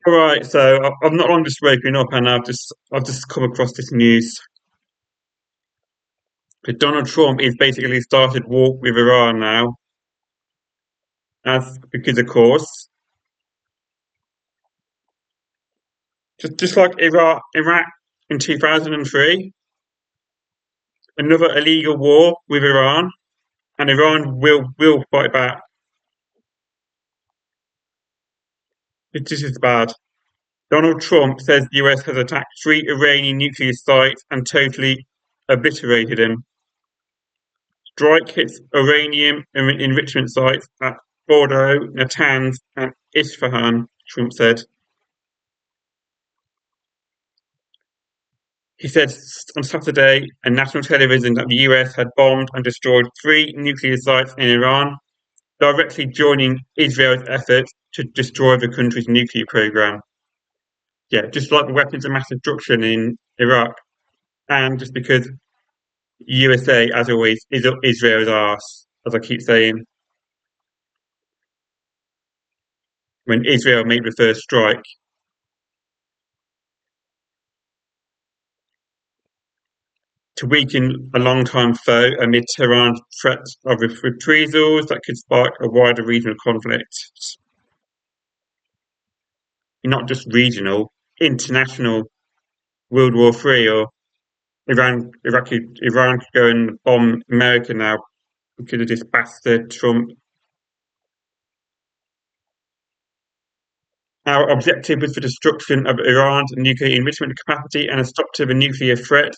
All right, so I've not long just waking up, and I've just come across this news. That Donald Trump is basically started war with Iran now, as because of course, just like Iraq in 2003, another illegal war with Iran, and Iran will fight back. It just is bad. Donald Trump says the US has attacked three Iranian nuclear sites and totally obliterated them. Strike hits uranium enrichment sites at Fordo, Natanz, and Isfahan, Trump said. He said on Saturday on national television that the US had bombed and destroyed three nuclear sites in Iran, directly joining Israel's effort to destroy the country's nuclear program. Yeah, just like the weapons of mass destruction in Iraq. And just because USA, as always, is up Israel's arse, as I keep saying, when Israel made the first strike. To weaken a long-time foe amid Tehran's threats of reprisals that could spark a wider regional conflict. Not just regional, international World War III, or Iran could go and bomb America now because of this bastard Trump. Our objective was the destruction of Iran's nuclear enrichment capacity and a stop to the nuclear threat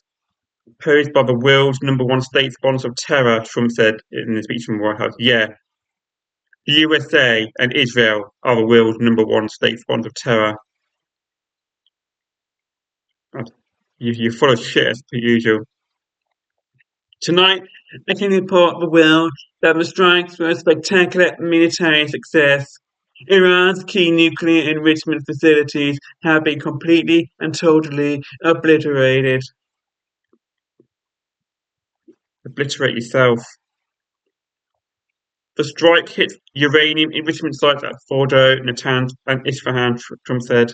posed by the world's number one state sponsor of terror, Trump said in his speech from the White House. Yeah, the USA and Israel are the world's number one state sponsor of terror. God, you're full of shit as per usual. Tonight, I can report the world that the strikes were a spectacular military success. Iran's key nuclear enrichment facilities have been completely and totally obliterated. Obliterate yourself. The strike hit uranium enrichment sites at Fordo, Natanz, and Isfahan, Trump said.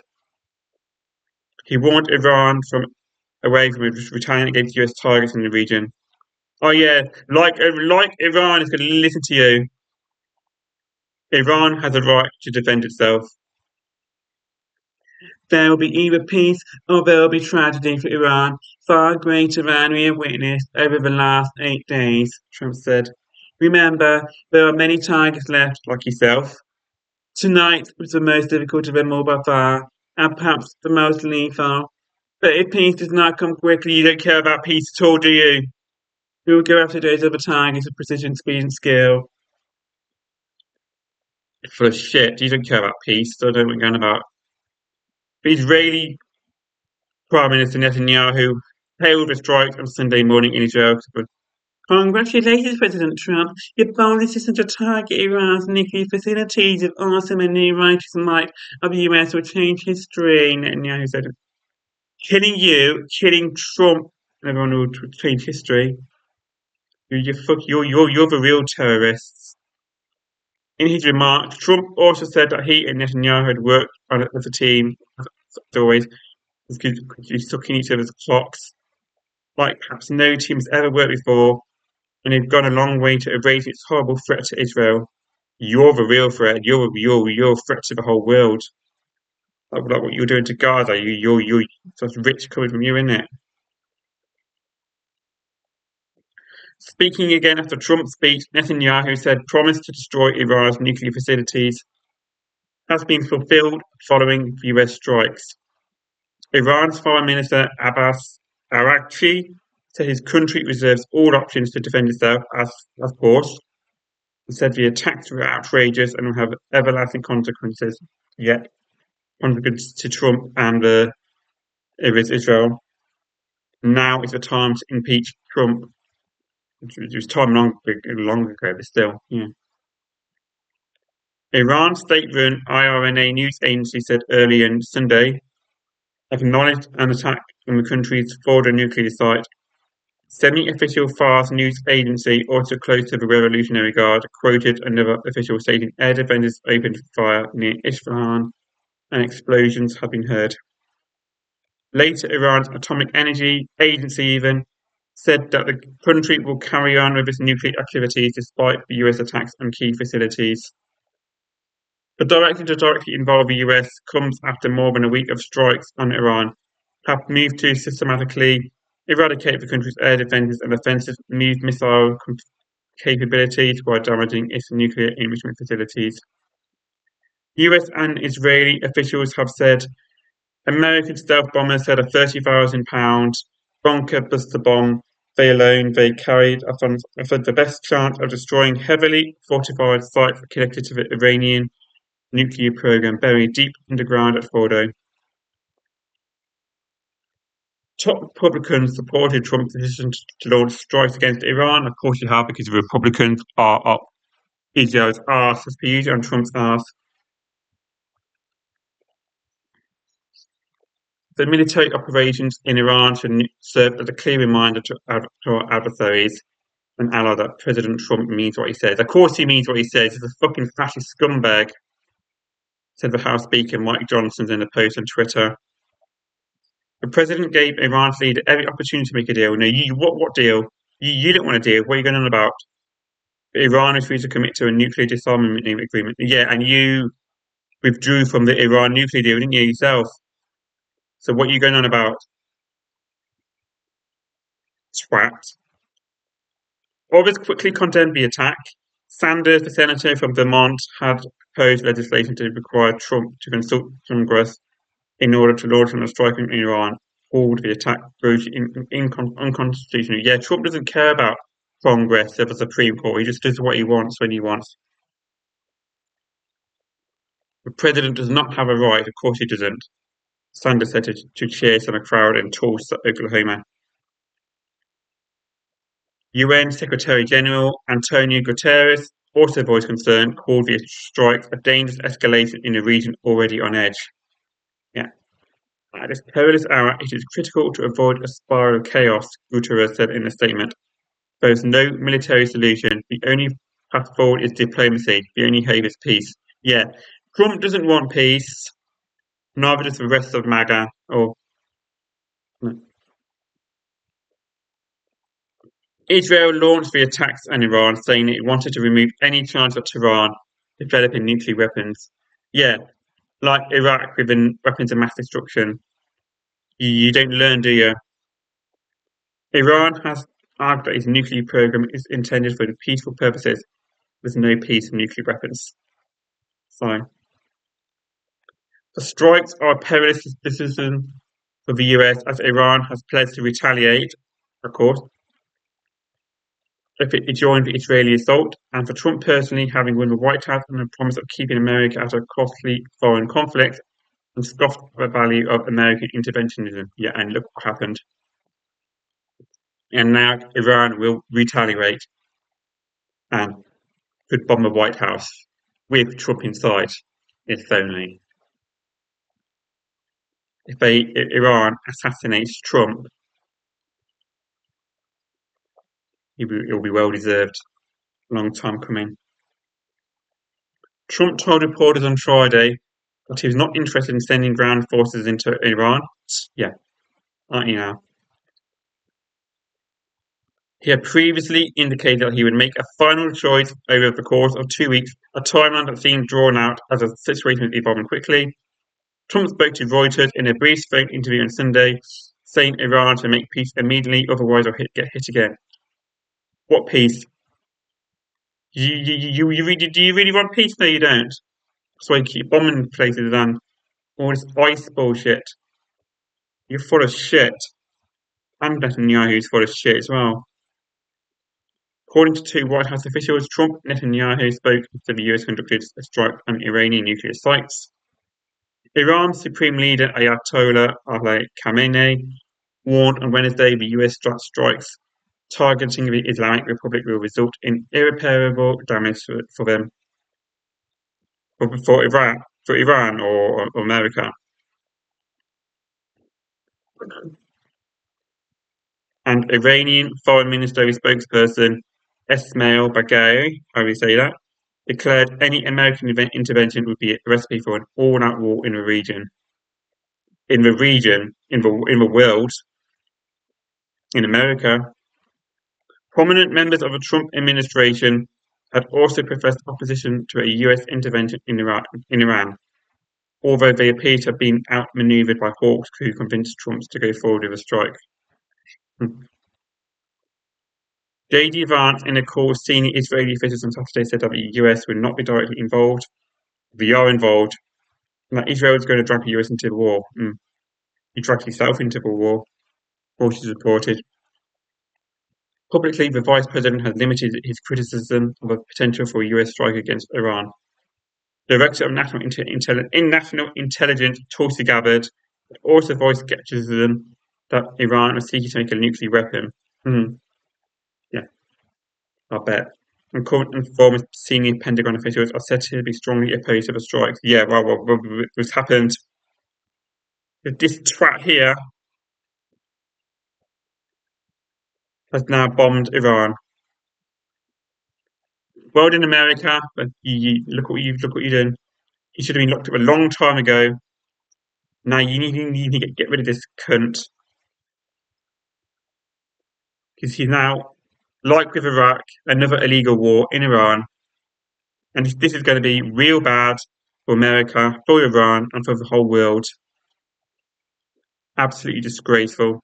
He warned Iran from away from retaliating against US targets in the region. Oh yeah, like Iran is going to listen to you. Iran has a right to defend itself. There will be either peace or there will be tragedy for Iran, far greater than we have witnessed over the last 8 days, Trump said. Remember, there are many targets left, like yourself. Tonight was the most difficult of them all by far, and perhaps the most lethal. But if peace does not come quickly, you don't care about peace at all, do you? We will go after those other targets with precision, speed, and skill. Full of shit. You don't care about peace, so I don't know what you're going about. The Israeli Prime Minister Netanyahu hailed the strike on Sunday morning in Israel. Congratulations, President Trump. Your bold decision to target Iran's nuclear facilities with awesome and new righteous might of the US will change history, Netanyahu said. Killing Trump, and everyone will change history. You're the real terrorists. In his remarks, Trump also said that he and Netanyahu had worked on it as a team, as always, sucking each other's clocks, like perhaps no team has ever worked before, and they've gone a long way to erase its horrible threat to Israel. You're the real threat. You're a threat to the whole world. Like what you're doing to Gaza. You're just rich coming from you, isn't it? Speaking again after Trump's speech, Netanyahu said promise to destroy Iran's nuclear facilities has been fulfilled following the US strikes. Iran's Foreign Minister Abbas Araghchi said his country reserves all options to defend itself, as of course. He said the attacks were outrageous and will have everlasting consequences. Yet, consequences to Trump and Israel. Now is the time to impeach Trump. It was time long ago, but still, yeah. Iran's state-run IRNA news agency said early on Sunday acknowledged an attack on the country's Fordo nuclear site. Semi-official Fars news agency, also close to the Revolutionary Guard, quoted another official stating air defenders opened fire near Isfahan and explosions have been heard. Later, Iran's Atomic Energy Agency even said that the country will carry on with its nuclear activities despite the US attacks on key facilities. The directive to directly involve the US comes after more than a week of strikes on Iran have moved to systematically eradicate the country's air defenses and offensive missile capabilities while damaging its nuclear enrichment facilities. US and Israeli officials have said American stealth bombers had a £30,000 bunker buster bomb. They carried offered the best chance of destroying heavily fortified sites connected to the Iranian nuclear program buried deep underground at Fordo. Top Republicans supported Trump's decision to launch strikes against Iran. Of course, you have, because the Republicans are up Israel's arse, as per usual, and Trump's arse. The military operations in Iran should serve as a clear reminder to our adversaries and allies that President Trump means what he says. Of course, he means what he says. He's a fucking fascist scumbag, said the House Speaker Mike Johnson in a post on Twitter. The president gave Iran's leader every opportunity to make a deal. No, what deal? You don't want a deal. What are you going on about? Iran refused to commit to a nuclear disarmament agreement. Yeah, and you withdrew from the Iran nuclear deal, didn't you, yourself? So what are you going on about? Twat. Others quickly condemned the attack. Sanders, the senator from Vermont, had proposed legislation to require Trump to consult Congress in order to launch a strike on Iran, called the attack brutally unconstitutional. Yeah, Trump doesn't care about Congress or the Supreme Court. He just does what he wants when he wants. The president does not have a right. Of course he doesn't. Sanders said to cheers on a crowd in Tulsa, Oklahoma. UN Secretary-General Antonio Guterres also voiced concern, called the strikes a dangerous escalation in a region already on edge. Yeah. At this perilous hour, it is critical to avoid a spiral of chaos, Guterres said in a statement. There is no military solution. The only path forward is diplomacy. The only hope is peace. Yeah. Trump doesn't want peace, neither does the rest of MAGA. No. Israel launched the attacks on Iran, saying it wanted to remove any chance of Tehran developing nuclear weapons. Yeah, like Iraq with weapons of mass destruction. You don't learn, do you? Iran has argued that its nuclear program is intended for peaceful purposes. There's no peace in nuclear weapons. So, the strikes are a perilous decision for the US as Iran has pledged to retaliate, of course, if it joined the Israeli assault, and for Trump personally, having won the White House and the promise of keeping America out of costly foreign conflict, and scoffed at the value of American interventionism. Yeah, and look what happened. And now Iran will retaliate and could bomb the White House with Trump inside, if only. If Iran assassinates Trump, it will be well deserved. Long time coming. Trump told reporters on Friday that he was not interested in sending ground forces into Iran. Yeah, aren't you now? He had previously indicated that he would make a final choice over the course of 2 weeks, a timeline that seemed drawn out as the situation was evolving quickly. Trump spoke to Reuters in a brief phone interview on Sunday, saying Iran should make peace immediately, otherwise I'll get hit again. What peace? Do you really want peace? No, you don't. That's why you keep bombing places and all this ice bullshit. You're full of shit. And Netanyahu's full of shit as well. According to two White House officials, Trump and Netanyahu spoke after the US conducted a strike on Iranian nuclear sites. Iran's Supreme Leader Ayatollah Ali Khamenei warned on Wednesday the US strikes targeting the Islamic Republic will result in irreparable damage for them, for Iran or America. And Iranian Foreign Ministry spokesperson Esmail Baghaei, how do you say that? declared any American intervention would be a recipe for an all-out war in the region. In the world, in America, prominent members of the Trump administration had also professed opposition to a US intervention in Iran, although they appear to have been outmaneuvered by hawks who convinced Trump to go forward with a strike. J.D. Vance, in a call with senior Israeli officials on Saturday, said that the US would not be directly involved. We are involved, and that Israel is going to drag the US into the war. He dragged himself into the war, Reuters reported. Publicly, the vice president has limited his criticism of a potential for a US strike against Iran. Director of National Intelligence, Tulsi Gabbard, also voiced skepticism that Iran was seeking to make a nuclear weapon. Yeah, I'll bet. And current and former senior Pentagon officials are said to be strongly opposed to the strikes. Yeah, well, what's happened? This twat here has now bombed Iran. Well done, America, but look what you're doing. You should have been locked up a long time ago. Now you need to get rid of this cunt because he's now, like with Iraq, another illegal war in Iran, and this is going to be real bad for America, for Iran, and for the whole world. Absolutely disgraceful.